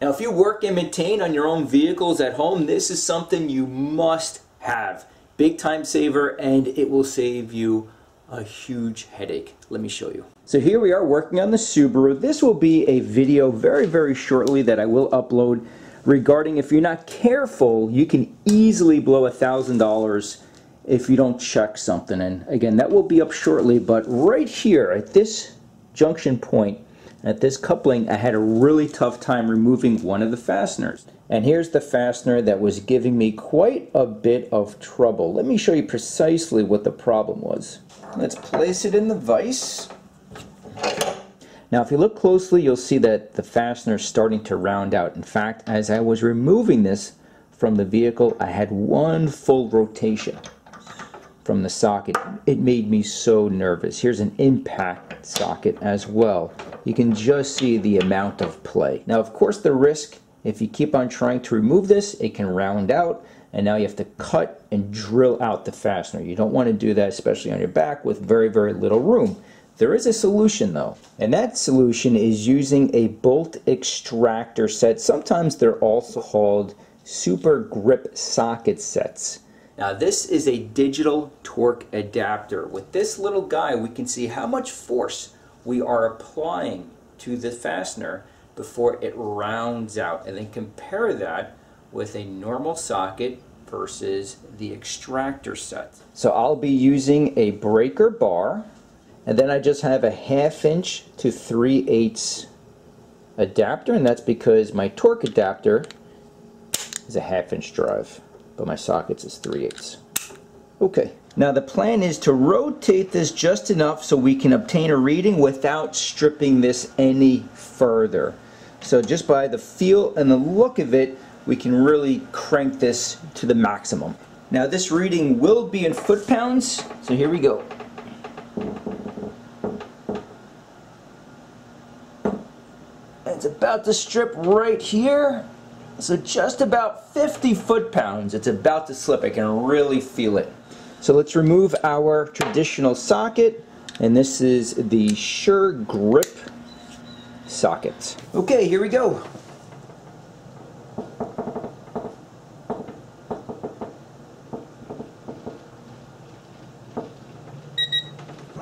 Now if you work and maintain on your own vehicles at home, this is something you must have. Big time saver, and it will save you a huge headache. Let me show you. So here we are working on the Subaru. This will be a video very shortly that I will upload regarding if you're not careful, you can easily blow $1,000 if you don't check something. And again, that will be up shortly, but right here at this junction point, at this coupling, I had a really tough time removing one of the fasteners. And here's the fastener that was giving me quite a bit of trouble. Let me show you precisely what the problem was. Let's place it in the vise. Now if you look closely, you'll see that the fastener is starting to round out. In fact, as I was removing this from the vehicle, I had one full rotation from the socket. It made me so nervous. Here's an impact socket as well. You can just see the amount of play. Now of course the risk, if you keep on trying to remove this, it can round out, and now you have to cut and drill out the fastener. You don't want to do that, especially on your back with very little room. There is a solution though, and that solution is using a bolt extractor set. Sometimes they're also called super grip socket sets. Now this is a digital torque adapter. With this little guy, we can see how much force we are applying to the fastener before it rounds out, and then compare that with a normal socket versus the extractor set. So I'll be using a breaker bar, and then I just have a 1/2 inch to 3/8 adapter, and that's because my torque adapter is a 1/2 inch drive, but my sockets is 3/8. Okay, now the plan is to rotate this just enough so we can obtain a reading without stripping this any further. So just by the feel and the look of it, we can really crank this to the maximum. Now this reading will be in foot-pounds, so here we go. It's about to strip right here, so just about 50 foot-pounds. It's about to slip. I can really feel it. So let's remove our traditional socket, and this is the Sure Grip socket. Okay, here we go.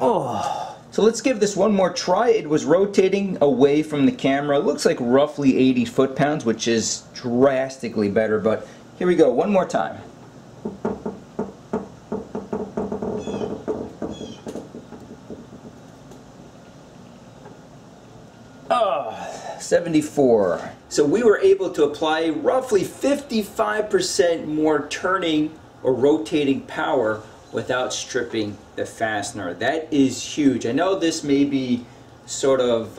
Oh, so let's give this one more try. It was rotating away from the camera. It looks like roughly 80 foot-pounds, which is drastically better, but here we go, one more time. Oh, 74. So we were able to apply roughly 55% more turning or rotating power without stripping the fastener. That is huge. I know this may be sort of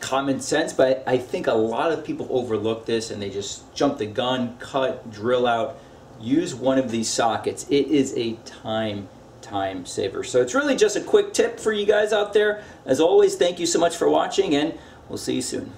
common sense, but I think a lot of people overlook this and they just jump the gun, cut, drill out. Use one of these sockets. It is a time saver. So it's really just a quick tip for you guys out there. As always, thank you so much for watching, and we'll see you soon.